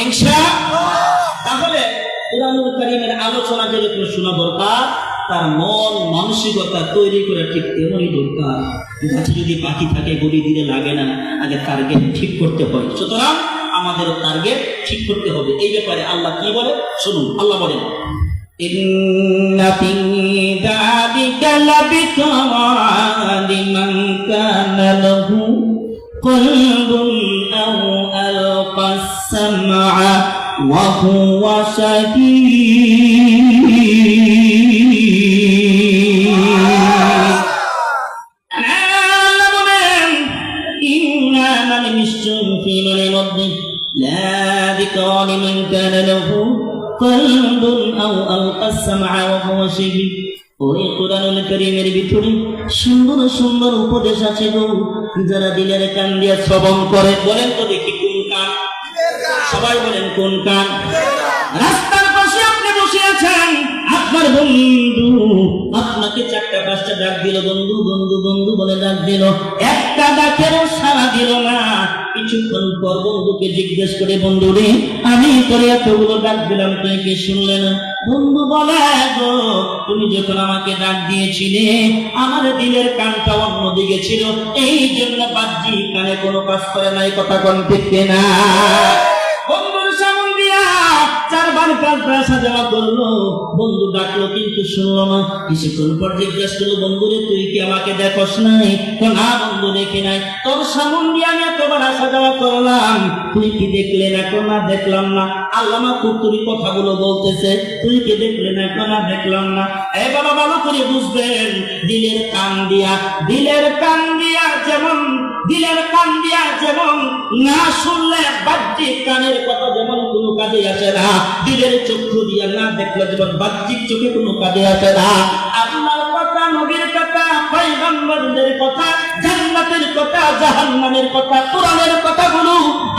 ইনশাআল্লাহ। তাহলে কুরআনুল কারীমের আলোচনা যেরকম শোনা দরকার, তার মন মানসিকতা তৈরি করে ঠিক তেমনই দরকার। গাছে যদি পাখি থাকে গড়ি দিলে লাগে না, আগে টার্গেট ঠিক করতে হয়। সুতরাং আমাদের টার্গেট ঠিক করতে হবে। এই ব্যাপারে আল্লাহ কি বলে শুনুন। আল্লাহ বলেন, ইন্না ফি যালিকা লাযিকরা লিমান কানা লাহু কলবুন আও আলকাস সামআ ওয়া হুয়া শাহীদ। আল্লাহ বলেন, ইন্না মানে নিশ্চয় ফি মানে মধ্যে লাযিকরা লিমান কানা লাহু কলবুন আও আলকাস সামআ ওয়া হুয়া শাহীদ। ওই কুরআনুল কারীমের ভিতরে সুন্দর সুন্দর উপদেশ আছে গো, যারা দিলের কান দিয়ে শ্রবণ করে। বলেন তো দেখি কোন কান? সবাই বলেন কোন কান? রাস্তার পাশে আপনি বসে আছেন, আপনার বন্ধু আপনাকে 4টা-5টা ডাক দিল, বন্ধু বন্ধু বন্ধু বলে ডাক দিল, একটা ডাকেরও সাড়া দিল না। কিছুক্ষণ পর বন্ধুকে জিজ্ঞেস করে, বন্ধু রে আমি তোরে এতগুলো ডাক দিলাম, তুই কি শুনলে না? বন্ধু বলে, গো তুমি যখন আমাকে ডাক দিয়েছিলে আমার দিলের কানটা অন্যদিকে ছিল, এই জন্য বাহ্যিক কানে কোনো কাজ করে নাই। কথা কোন ঠিক না? বন্ধুর সামন দিয়া 4বার 5বার সাজাওয়া করলো, বন্ধু ডাকলো কিন্তু শুনলো না। কিছুক্ষণ পর জিজ্ঞেস করলো, বন্ধু রে তুই কি আমাকে দেখোস নাই? না বন্ধু দেখি নাই। তোর সামন দিয়ে আমি এতবার সাজাওয়া করলাম, তুই কি দেখলে না? না দেখলাম না। আল্লামা কুতুবী কথাগুলো বলতেছে, তুই কি দেখলে না? না দেখলাম না। এই বাবা ভালো করে বুঝবেন, দিলের কান দিয়া যেমন না শুনলে বাহ্যিক কানের কথা যেমন কোনো কাজে আসে না, দিলের চক্ষু দিয়া না দেখলে যেমন বাহ্যিক চোখে কোনো কাজে আসে না। আল্লাহর কথা, নবীর কথা, পয়গম্বরদের কথা, জান্নাতের কথা, জাহান্নামের কথা, কোরআনের কথাগুলো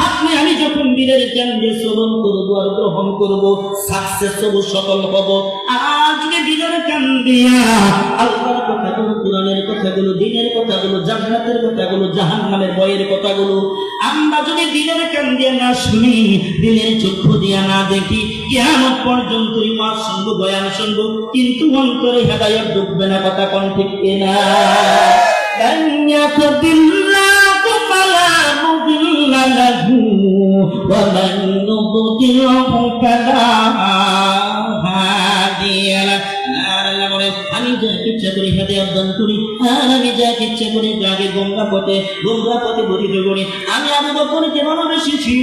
আপনি আমি যখন দিলের জ্ঞান দিয়ে শ্রবণ করবো আর গ্রহণ করবো, সাকসেস হবো, সফল হব। আর যদি দিলের কান দিয়া আল্লাহর কথাগুলো, কোরআনের কথাগুলো, দিনের কথাগুলো, জান্নাতের কথাগুলো, জাহান্নামের ভয়ের কথাগুলো আমরা যদি দিলের কান দিয়ে না শুনি, দিলের চক্ষু দিয়া না দেখি, কিয়ামত পর্যন্ত ওয়াজ শুনবো, বয়ান শুনবো, কিন্তু অন্তরে হেদায়েত ঢুকবে না। কথা কোন ঠিক না? lan yahdillahu fala mudilla lahu wa man yudlilhu fala hadiya lahu। আমি যা ইচ্ছা করি হেদায়েত দান করি, আর আমি যা ইচ্ছা করি যাকে গোমরাহ পথে বলিত করি। আমি আবু বকরকে ভালোবেসেছি,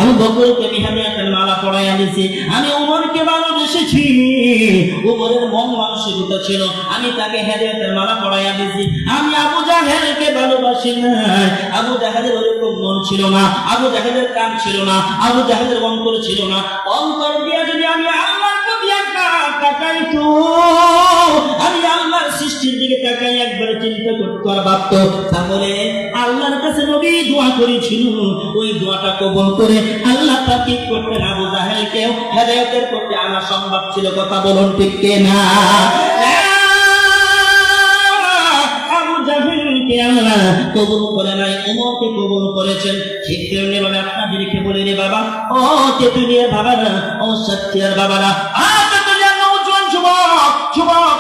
আবু বকরকে আমি হেদায়েতের মালা পরাইয়া দিয়েছি। আমি উমরকে ভালোবেসেছি, উমরের মন মানসিকতা ছিল, আমি তাকে হেদায়েতের মালা পরাইয়া দিয়েছি। আমি আবু জাহেলকে ভালোবাসি না, আবু জাহেলের ওরকম মন ছিল না, আবু জাহেলের কান ছিল না, আবু জাহেলের অন্তর ছিল না। অন্তর দিয়া যদি আমি আল্লাহর প্রতি একটা তাকাইতো, আমি আল্লাহর সৃষ্টির দিকে তাকাই একবার চিন্তা করতে পারতো, তাহলে আল্লাহর কাছে নবী দোয়া করেছিল, ওই দোয়াটা কবুল করে আল্লাহ তাকে করতেন। আবু জাহেলকে হেদায়েতের পথে আনা সম্ভব ছিল। কথা বলুন ঠিক না? আবু জাহেলকে আল্লাহ কবুল করে নাই, ওমরকে কবুল করেছেন। ঠিক তেমনি ভাবে আপনাদেরকে বলে রে বাবা, ও তেতুলিয়ার বাবারা, ও সাতক্ষীরার বাবারা,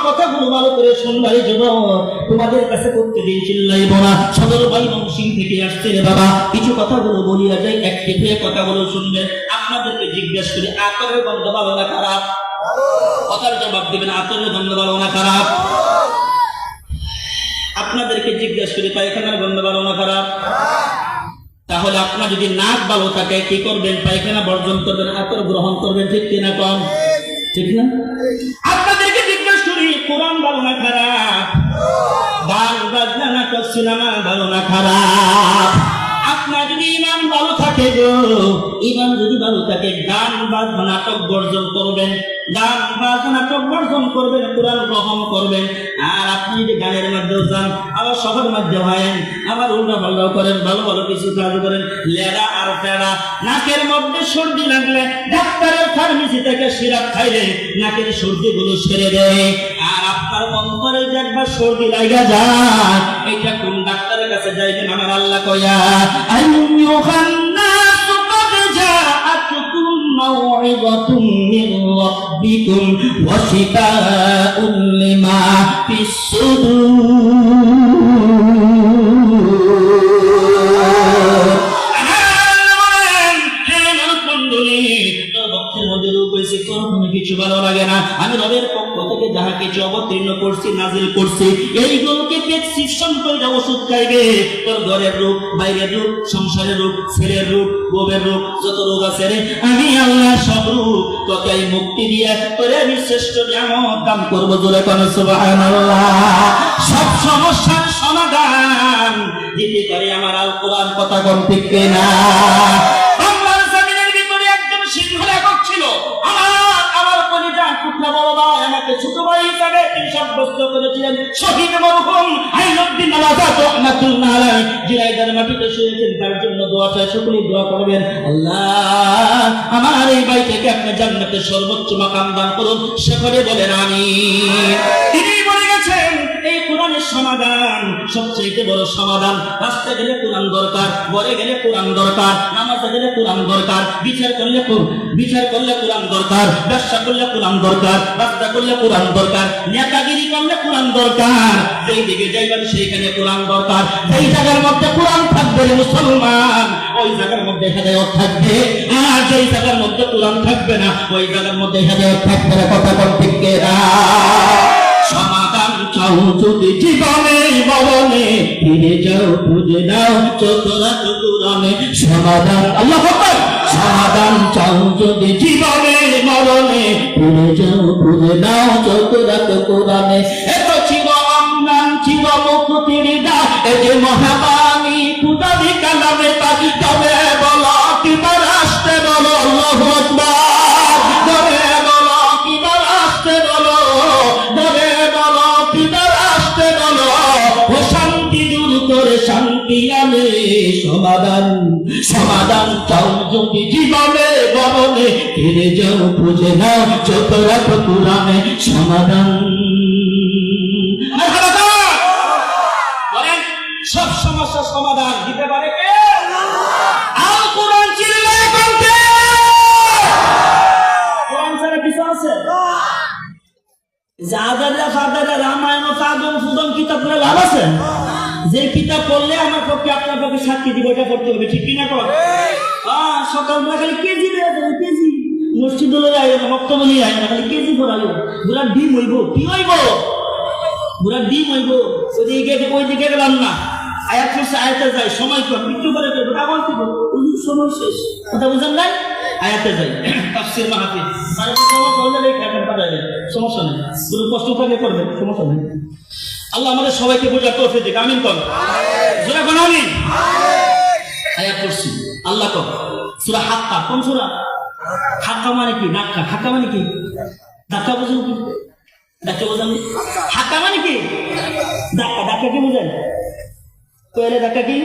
কথাগুলো ভালো করে শুনবাই যুবক, তোমাদের কাছে প্রত্যেকদিন চিল্লাইব না। সদর ময়মনসিং থেকে আসছে রে বাবা, কিছু কথাগুলো বলিয়া যাই, একটি হয়ে কথাগুলো শুনবেন। আপনাদেরকে জিজ্ঞেস করি, আতরের গন্ধ ভালো না খারাপ? কথার জবাব দিবেন, আতরের গন্ধ ভালো না খারাপ? আপনাদেরকে জিজ্ঞেস করি, পায়খানার গন্ধ ভালো না খারাপ? তাহলে আপনার যদি নাক ভালো থাকে কি করবেন? পায়খানা বর্জন করবেন, আতর গ্রহণ করবেন। ঠিক কিনা কম? ঠিক না? আপনাদেরকে জিজ্ঞেস করি, কোরআন ভালো না খারাপ? গান বাজনা, নাটক, সিনেমা ভালো না খারাপ? আপনার যদি ইমান ভালো থাকে গো, ইমান যদি ভালো থাকে, গান বাজনা নাটক বর্জন করবেন, গান বাজনা নাটক বর্জন করবেন, কোরআন গ্রহণ করবেন। আর আপনি যদি গানের মধ্যে যান, আবার সবার মধ্যে হয়েন, আবার উল্টা পাল্টা করেন, ভালো ভালো কিছু কাজ করেন, লেড়া আর পেড়া। নাকের মধ্যে সর্দি লাগলে ডাক্তারের ফার্মেসি থেকে সিরাপ খাইলে নাকের সর্দি গুলো সেরে দেয়। আর আপনার অন্তরে যে একবার সর্দি লাগা যায়, এটা কোন ডাক্তারের কাছে যাইবেন? আমার আল্লাহ কয়া, ربكم وشفاء لما في الصدور কিছু ভালো লাগে না, আমি রবের পক্ষ থেকে যাহা কিছু অবতীর্ণ করছি নাজিল করছি এইগুলোকে প্রেসক্রিপশন করে ওষুধ খাইবে। তোর ঘরের রোগ, বাইরের রোগ, সংসারের রোগ, ছেলের রোগ, বউয়ের রোগ, যত রোগ আছে রে আমি আল্লাহ সব রোগ তোকে মুক্তি দিয়ে তোরে আমি শ্রেষ্ঠ নিয়ামত দান করবো। জোরে কোন সুবহানাল্লাহ। সব সমস্যার সমাধান দিতে পারে আমার আল কোরআন, কথা কোন ঠিক না? বাংলার জমিনের ভিতরে একজন সিংহ লেখক ছিল, আমার কলিজার টুকরা বড় ভাই, আমাকে ছোট ভাই হিসাবে তিনি সাব্যস্ত করেছিলেন। শহীদ মরহুম আইনুদ্দিন আলাজাত রাহমাতুল্লাহ আলাইহি জিরাইদার মাটিতে শুয়েছেন, তার জন্য দোয়া চাই, সকলেই দোয়া করবেন। আল্লাহ আমার এই ভাইটাকে আপনি জান্নাতের সর্বোচ্চ মাকাম দান করুন, সকলে বলেন আমিন। তিনি বলে গেছেন এই কোরআনের সমাধান সবচেয়ে বড় সমাধান। রাস্তায় গেলে কোরআন দরকার, ঘরে গেলে কোরআন দরকার, নামাজে গেলে কোরআন দরকার, বিচার করলে কোরআন দরকার, ব্যবসা করলে কোরআন দরকার, রাস্তা করলে কোরআন দরকার, নেতাগিরি করলে কোরআন দরকার, যেই দিকে যাইবেন সেইখানে কোরআন দরকার। যেই জায়গার মধ্যে কোরআন থাকবে মুসলমান ওই জায়গার মধ্যে হেদায়েত থাকবে, আর যেই জায়গার মধ্যে কোরআন থাকবে না ওই জায়গার মধ্যে হেদায়েত থাকবে না। কথা বল ঠিক না? সমাধান চাও যদি জীবনে মরণে, ফিরে যাও খুঁজে দাও চোখরা কোরআনে সমাধান। আল্লাহু আকবার। সমাধান চাও যদি জীবনে মরণে, ফিরে যাও খুঁজে দাও চোখরা কোরআনে। এত ছিল অম্লান ছিল মুক্তির দাও, এ যে মহাবাণী খুদারি কালামে তাকে তবে বলো কিবা রাস্তে বলো আল্লাহু আকবার। তবে বলো কিবা রাস্তে বলো, তবে বলো কিবা রাস্তে বলো, ও শান্তি দূর করে শান্তি আনে সমাধান। সমাধান চাও যদি জীবনে মরণে, ফিরে যাও খুঁজে নাও চোখ রাখো কোরআনে সমাধান। বলেন সব সমস্যার সমাধান দিতে পারে কে? আল কোরআন চিল্লায় বলতে। কোরআন ছাড়া কিছু আছে? জাদারা ফাদারা রামায়ণ ফাদম ফুদম কিতাব পড়ে লাভ আছে? যে কিতাব পড়লে আমার পক্ষে আপনার পক্ষে সাক্ষী দিব এটা পড়তে হবে, ঠিক কিনা কর? সকালবেলা খালি কেজি দেওয়া যাবে, কেজি মসজিদ আয় না, বক্তব্য নিয়ে আয় না, খালি কেজি পড়ালো। বুড়ার ডিম হইব, কি হইব? বুড়ার ডিম হইব। ওই দিকে গেলাম না, আয়াত করছে আয়াতে যাই, সময় কর, মৃত্যু করে দেবো, আবার দিব, সময় শেষ। কথা বুঝেন নাই? আয়াতে যাই, তাফসীর মাহফিল সারা সমস্যা হলে এই খাবার পাঠাবে, সমস্যা নেই। কোনো কষ্ট থাকলে করবে, সমস্যা নেই। আল্লাহ আমাদের সবাইকে বোঝার তৌফিক দিক, আমিন কর। জোরে বল আমিন। আয়াত করছি আল্লাহ কর সূরা হাক্কা। কোন সূরা? হাক্কা মানে কি? ধাক্কা। হাক্কা মানে কি? ধাক্কা বুঝুন কি? ধাক্কা বোঝান? হাক্কা মানে কি? ধাক্কা। ধাক্কা কি বুঝেন? কইলে ধাক্কা কি?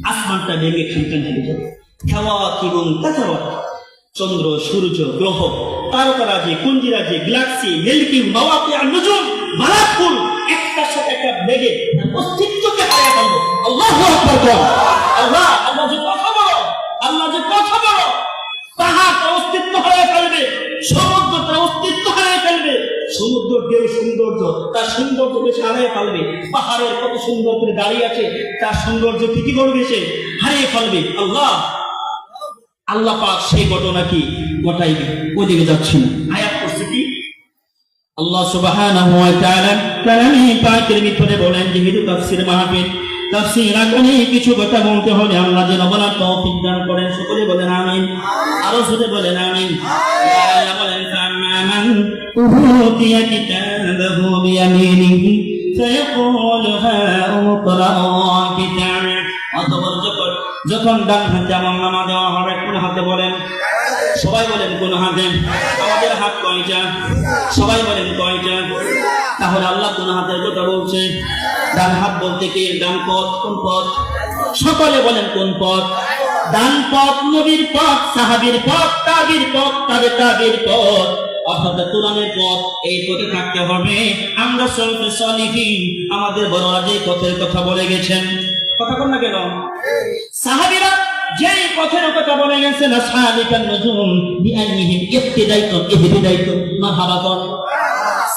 আসমানটা ভেঙে খানখান হয়ে যাবে। কাওয়াকিবুন তাতাওয়াত, চন্দ্র, সূর্য, গ্রহ, তারকারাজি, পুঞ্জিরাজি, গ্যালাক্সি, মিল্কি, মাওয়াকিআ নুজুম, মালাকুল একটার সাথে একটা লেগে অস্তিত্বকে হারিয়ে ফেলবে। আল্লাহু আকবার। আল্লাহ যে কথা বলো, আল্লাহ যে কথা বলো, পাহাড়টা অস্তিত্ব হারিয়ে ফেলবে, সমুদ্রটা অস্তিত্ব হারিয়ে ফেলবে। সমুদ্র ঢেউ সৌন্দর্য, তার সৌন্দর্যকে হারিয়ে ফেলবে। পাহাড়ের কত সুন্দর করে দাঁড়িয়ে আছে, তার সৌন্দর্য কি করবে? সে হারিয়ে ফেলবে। আল্লাহ পাক সেই ঘটনা কি ঘটাইবে, ওইদিকে যাচ্ছি না। আয়াত করছে কি? আল্লাহ সুবহানাহু ওয়া তাআলা কালামে পাকের ভিতরে বলেন, যেহেতু তাফসীর মাহফিল, তাফসীর আকারে কিছু কথা বলতে হলে আল্লাহ যেন বলার তৌফিক দান করেন, সকলে বলেন আমিন। আরো জোরে বলেন আমিন। আল্লাহ বলেন ফামান উতিয়া কিতাবাহু বিয়ামিনিহি ফায়াকুলু হাউম ইকরাউ কিতাবাক। অতঃপর যখন ডান হাতে আমলনামা দেওয়া হবে, কোন হাতে বলেন? সবাই বলেন কোন হাতে? আমাদের হাত কয়টা? সবাই বলেন কয়টা? তাহলে আল্লাহ কোন হাতের কথা বলছে? ডান হাত বলতে কি ডান পথ? কোন পথ? সকলে বলেন কোন পথ? ডান পথ নবীর পথ, সাহাবীর পথ, তাবির পথ, তাবির পথ, অর্থাৎ কোরআনের পথ। এই পথে থাকতে হবে। আমরা সলফে সলিহিন, আমাদের বড়রা যে পথের কথা বলে গেছেন, কথা বল না কেন? সাহাবীরা যেই পথের কথা বলে গেছেন, আসহাবিকান নুজুম বিআইনিহিম ইক্তিদাইতুম ইহতিদাইতুম, মারহাবা কর।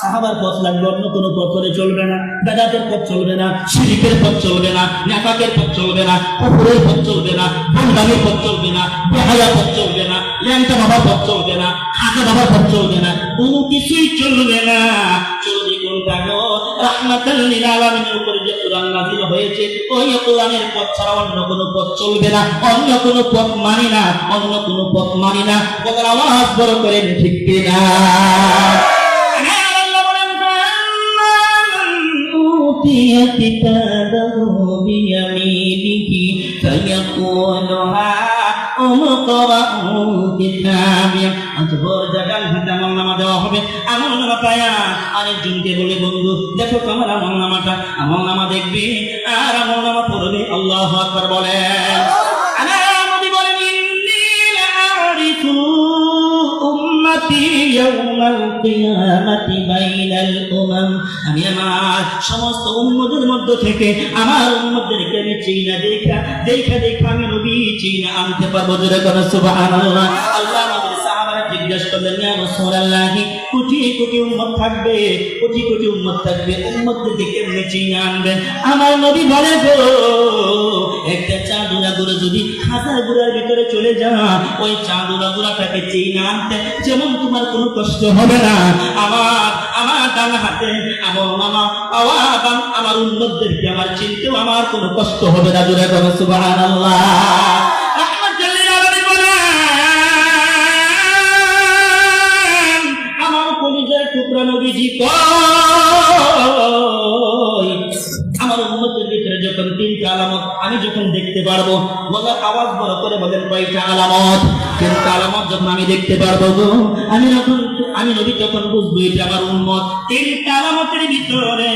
সাহাবার পথ লাগবে, অন্য কোনো পথ হলে চলবে না। বেদাতের পথ চলবে না, শিরকের পথ চলবে না, নেফাকের পথ চলবে না, কুফরের পথ চলবে না, ভণ্ডামির পথ চলবে না, বেহায়া পথ চলবে না, ল্যাংটা বাবার পথ চলবে না, খাজা বাবার পথ চলবে না, কোনো কিছুই চলবে না। চলবে কোনটা গো? রাহমাতাল লিল আলামিনের উপরে যে কোরআন নাযিল হয়েছে, ওই কোরআনের পথ ছাড়া অন্য কোনো পথ চলবে না। অন্য কোনো পথ মানি না, অন্য কোনো পথ মানি না। বলার আওয়াজ বড় করেন ঠিক কিনা? أوتي كتابه بيمينه فيقول هاؤم اقرءوا كتابيه। আজকের জাগান হাতে আমলনামা দেওয়া হবে। আমলনামা পায়া আরেকজনকে বলে, বন্ধু দেখো তোমার আমলনামাটা। আমলনামা দেখবি আর আমলনামা পড়বে। আল্লাহু আকবার বলেন। নবী বলেন, ইন্নী লাআরিফু উম্মতি ইয়াউমাল কিয়ামাতি বাইনাল উমাম। আমি আমার সমস্ত উম্মতের মধ্য থেকে আমার উম্মতদেরকে আমি চিনা, দেখা আমি নবী চিনা আনতে পারবো। জোরে করে সুবহানাল্লাহ। আল্লাহ নবীর সাহাবারা জিজ্ঞাসা করলেন, ইয়া রাসূলুল্লাহ, কোটি কোটি উম্মত থাকবে, কোটি কোটি উম্মত থাকবে, উম্মতদেরকে কেমনে চিনা আনবেন? আমার নবী বলে, গো একটা চাঁদুরা গুঁড়ো যদি হাজার গুঁড়ার ভিতরে চলে যা, ওই চাঁদুরা গুঁড়াটাকে চিনা আনতে যেমন তোমার কোনো কষ্ট হবে না, আমার ডান হাতে আমলনামা পাওয়া আমার উম্মতদেরকে আমার চিনতেও আমার কোনো কষ্ট হবে না। জোরে করে সুবহানাল্লাহ। রাহমাতুল লিল আলামিন বলেন, আমার কলিজার টুকরা নবীজি কই? আমার উম্মতের ভিতরে যখন তিনটা আলামত আমি যখন দেখতে পারবো, বলার আওয়াজ বড় করে বলেন, কয়টা আলামত? তিনটা আলামত যখন আমি দেখতে পারবো গো, আমি নবী তখন বুঝবো এটা আমার উম্মত। তিনটা আলামতের ভিতরে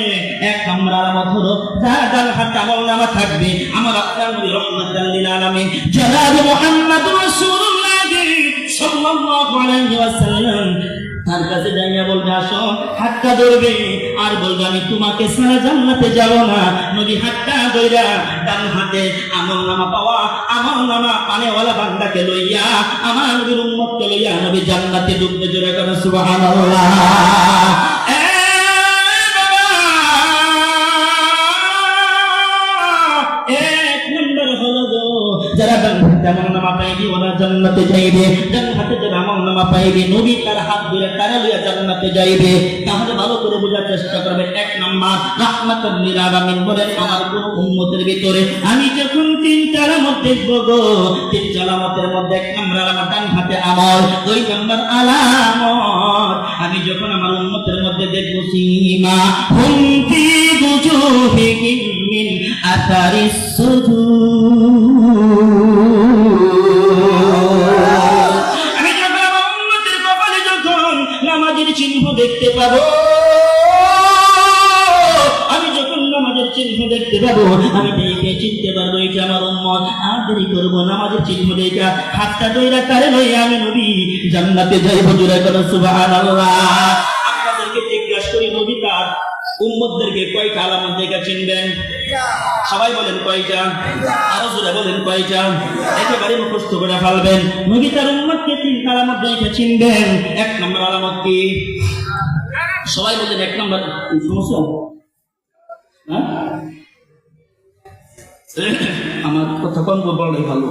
এক নম্বর আলামত হলো, যার ডান হাতে আমলনামা থাকবে, আমার আপনার নবী রাহমাতুল লিল আলামিন জনাব মুহাম্মদুর রাসূলুল্লাহ সাল্লাল্লাহু আলাইহি ওয়াসাল্লাম তার কাছে যাইয়া বলবে, আসো, হাতটা ধরবে আর বলবে, আমি তোমাকে ছাড়া জান্নাতে যাব না। নবী হাতটা ধইরা ডান হাতে আমলনামা পাওয়া, আমলনামা পানেওয়ালা বান্দাকে লইয়া, আমার নবীর উম্মতকে লইয়া নবী জান্নাতে ঢুকবে। জোরে করে সুবহানাল্লাহ। এক নম্বর হলো গো, যারা ডান হাতে আমলনামা পাইবে ওরা জান্নাতে যাইবে। ডান হাতে যারা আমলনামা পাইবে, নবী তার হাত ধরে তারা লইয়া জান্নাতে যাইবে। তাহলে ভালো করে বোঝার চেষ্টা করবে। এক নাম্বার, রাহমাতুল লিল আলামিন বলেন, আমার কোন উম্মতের ভিতরে আমি যখন তিনটা আলামত দেখবো গো, তিনটা আলামতের মধ্যে এক নম্বর আলামত ডান হাতে আমল, দুই নম্বর আলামত আমি যখন আমার উম্মতের মধ্যে দেখবো, সীমা হুম ফি বুজুহিহিম মিন আসারিস সুজুদ। নামাজের চিহ্ন দেখতে পাবো, আমি যখন নামাজের চিহ্ন দেখতে পাবো, আমি দেখে চিনতে পারবো এটা আমার উম্মত। আর দেরি করবো, নামাজের চিহ্ন দেখা হাতটা ধইরা তারে লইয়া আমি নবী জান্নাতে যাইব। জোরে করে সুবহানাল্লাহ। আপনাদেরকে জিজ্ঞাসা করি, নবী তার উম্মতদেরকে কয়টা আলামত দেখে চিনবেন? সবাই বলেন কয়টা? আরো জোরে বলেন কয়টা? একেবারে মুখস্থ করে ফেলবেন। নবী তার উম্মতকে তিনটা আলামত দেখে চিনবেন। এক নম্বর আলামত কি? সবাই বলেন এক নম্বর। সমস্যা? আমার কথা কম বলাই ভালো,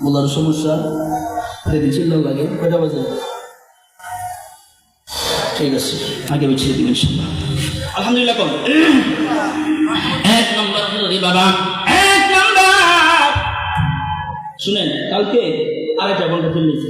বলার সমস্যা ছিল লাগে। কয়টা বাজে? ঠিক আছে, আগে বিছিয়ে দিবেন। আলহামদুলিল্লাহ। কম এক নম্বর হলো রে বাবা, এক নম্বর শুনেন, কালকে আরেকটা ঘন্টা ফেলেছি,